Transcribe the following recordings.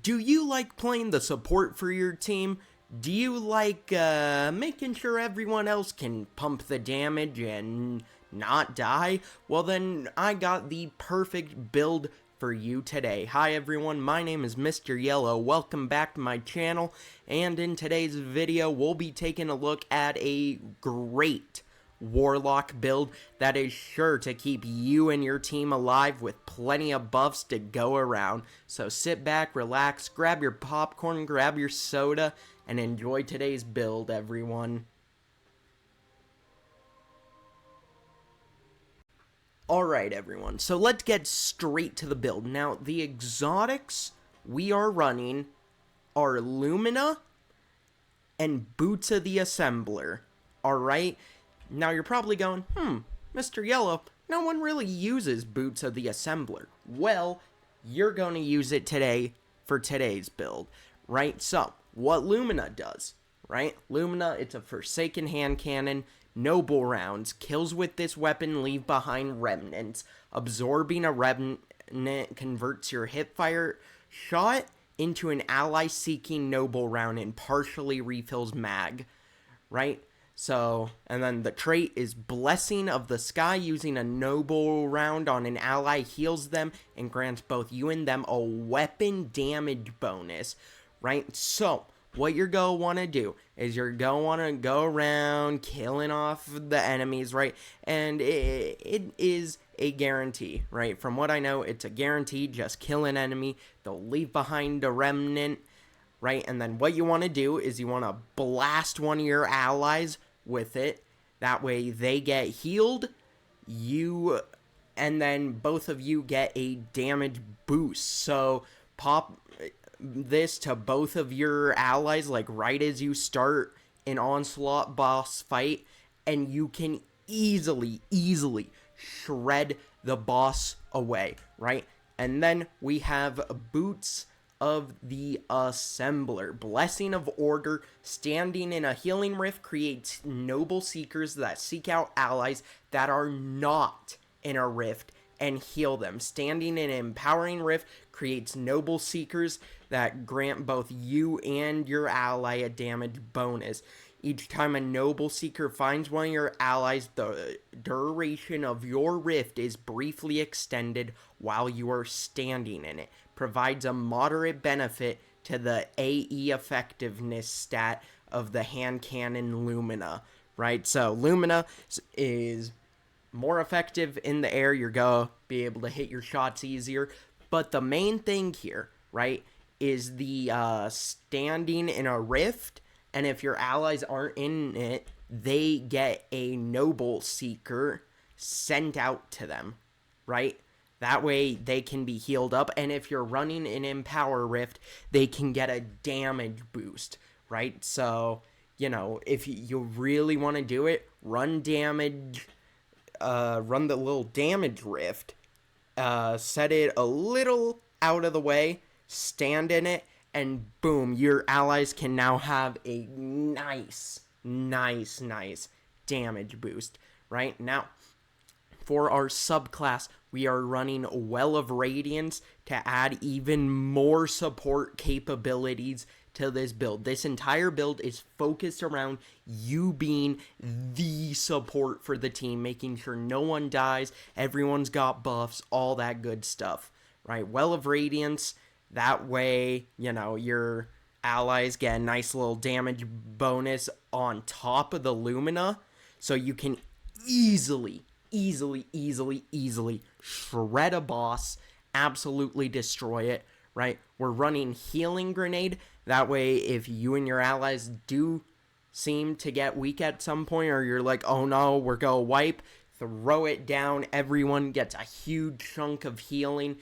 Do you like playing the support for your team? Do you like making sure everyone else can pump the damage and not die? Well then, I got the perfect build for you today. Hi everyone, my name is Mr. Yellow. Welcome back to my channel, and in today's video, we'll be taking a look at a great Warlock build that is sure to keep you and your team alive with plenty of buffs to go around. So sit back, relax, grab your popcorn, grab your soda, and enjoy today's build, everyone. Alright, everyone, so let's get straight to the build. Now, the exotics we are running are Lumina and Boots of the Assembler. Alright? Now you're probably going, Mr. Yellow, no one really uses Boots of the Assembler. Well, you're going to use it today for today's build, right? So, what Lumina does, right? Lumina, it's a Forsaken hand cannon, noble rounds, kills with this weapon leave behind remnants. Absorbing a remnant converts your hipfire shot into an ally-seeking noble round and partially refills mag, right? So, and then the trait is Blessing of the Sky. Using a noble round on an ally heals them and grants both you and them a weapon damage bonus, right? So, what you're going to want to do is you're going to want to go around killing off the enemies, right? And it is a guarantee, right? From what I know, it's a guarantee. Just kill an enemy. They'll leave behind a remnant, right? And then what you want to do is you want to blast one of your allies with it. That way they get healed, and then both of you get a damage boost. So pop this to both of your allies, like right as you start an onslaught boss fight, and you can easily shred the boss away, right? And then we have Boots of the Assembler. Blessing of Order. Standing in a healing rift creates noble seekers that seek out allies that are not in a rift and heal them. Standing in an empowering rift creates noble seekers that grant both you and your ally a damage bonus. Each time a noble seeker finds one of your allies, the duration of your rift is briefly extended while you are standing in it. Provides a moderate benefit to the AE effectiveness stat of the hand cannon Lumina, right? So Lumina is more effective in the air. You're going to be able to hit your shots easier. But the main thing here, right, is the standing in a rift. And if your allies aren't in it, they get a noble seeker sent out to them, right? That way they can be healed up. And if you're running an Empower Rift, they can get a damage boost, right? So, you know, if you really want to do it, run damage, run the little damage rift, set it a little out of the way, stand in it, and boom, your allies can now have a nice damage boost, right? Now, for our subclass, we are running Well of Radiance to add even more support capabilities to this build. This entire build is focused around you being the support for the team, making sure no one dies, everyone's got buffs, all that good stuff, right? Well of Radiance, that way, you know, your allies get a nice little damage bonus on top of the Lumina, so you can easily shred a boss, absolutely destroy it, right? We're running Healing Grenade. That way, if you and your allies do seem to get weak at some point, or you're like, oh no, we're gonna wipe, throw it down. Everyone gets a huge chunk of healing.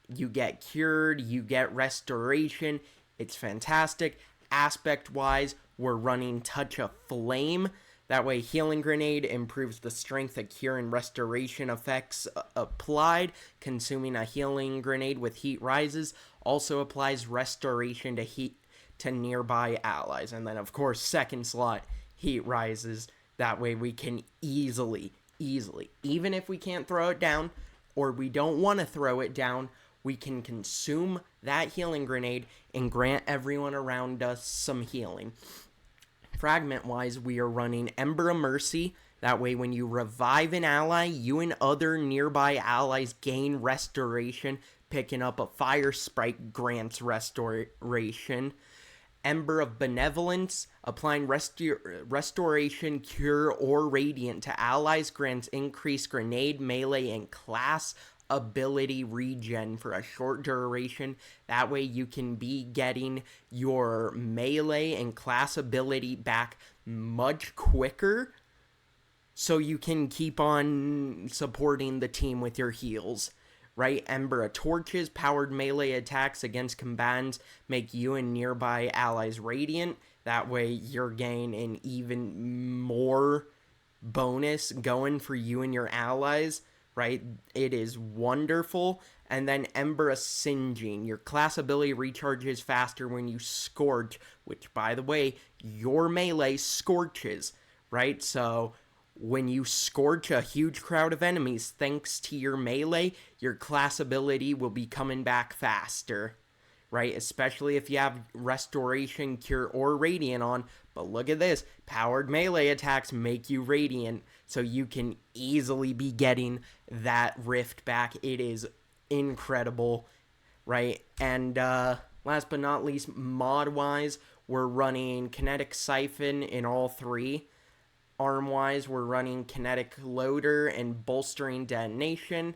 You get cured, you get restoration. It's fantastic. Aspect-wise, we're running Touch of Flame. That way, Healing Grenade improves the strength of cure and restoration effects applied. Consuming a Healing Grenade with Heat Rises also applies restoration to nearby allies. And then, of course, second slot, Heat Rises. That way, we can easily, even if we can't throw it down, or we don't want to throw it down, we can consume that healing grenade and grant everyone around us some healing. Fragment-wise, we are running Ember of Mercy. That way, when you revive an ally, you and other nearby allies gain restoration. Picking up a Fire Sprite grants restoration. Ember of Benevolence, applying restoration, cure, or radiant to allies grants increased grenade, melee, and class ability regen for a short duration. That way you can be getting your melee and class ability back much quicker, so you can keep on supporting the team with your heals. Right? Ember of Torches, powered melee attacks against combatants make you and nearby allies radiant. That way you're getting an even more bonus going for you and your allies. Right? It is wonderful. And then Ember of Singeing. Your class ability recharges faster when you Scorch, which, by the way, your melee scorches. Right? So when you scorch a huge crowd of enemies, thanks to your melee, your class ability will be coming back faster, right? Especially if you have Restoration, Cure, or Radiant on. But look at this. Powered melee attacks make you Radiant, so you can easily be getting that Rift back. It is incredible, right? And last but not least, mod-wise, we're running Kinetic Siphon in all three. Arm-wise, we're running Kinetic Loader and Bolstering Detonation.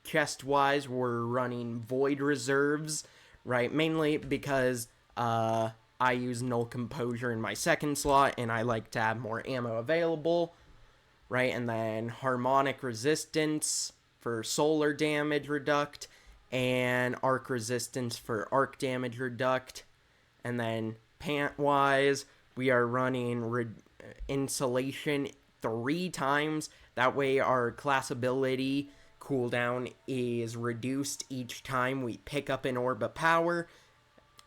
Chest-wise, we're running Void Reserves, right? Mainly because I use Null Composure in my second slot, and I like to have more ammo available, right? And then Harmonic Resistance for Solar Damage Reduct, and Arc Resistance for Arc Damage Reduct. And then Pant-wise, we are running Insulation 3 times. That way our class ability cooldown is reduced each time we pick up an Orb of Power.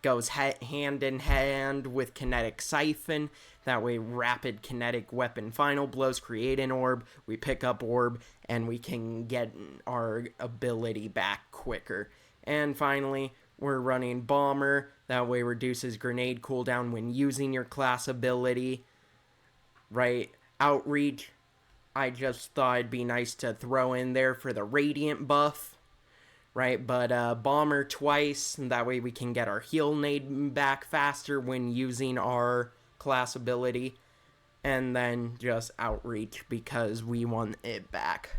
Goes hand in hand with Kinetic Siphon. That way Rapid Kinetic Weapon Final Blows create an orb. We pick up orb and we can get our ability back quicker. And finally, we're running Bomber. That way reduces grenade cooldown when using your class ability. Right, Outreach, I just thought it'd be nice to throw in there for the Radiant buff, right? But Bomber twice, and that way we can get our heal nade back faster when using our class ability. And then just Outreach because we want it back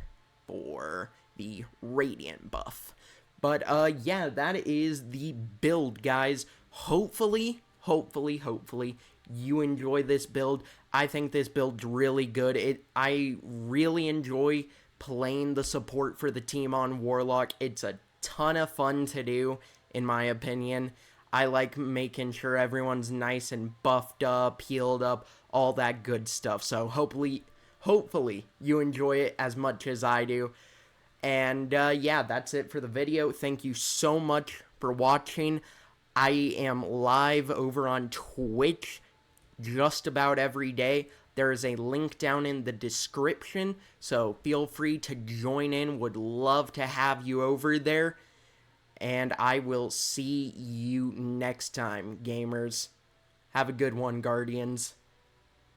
for the Radiant buff. But yeah, that is the build, guys. Hopefully, you enjoy this build. I think this build's really good. I really enjoy playing the support for the team on Warlock. It's a ton of fun to do, in my opinion. I like making sure everyone's nice and buffed up, healed up, all that good stuff. So hopefully you enjoy it as much as I do. And yeah, that's it for the video. Thank you so much for watching. I am live over on Twitch just about every day. There is a link down in the description, so feel free to join in. Would love to have you over there. And I will see you next time, gamers. Have a good one, Guardians.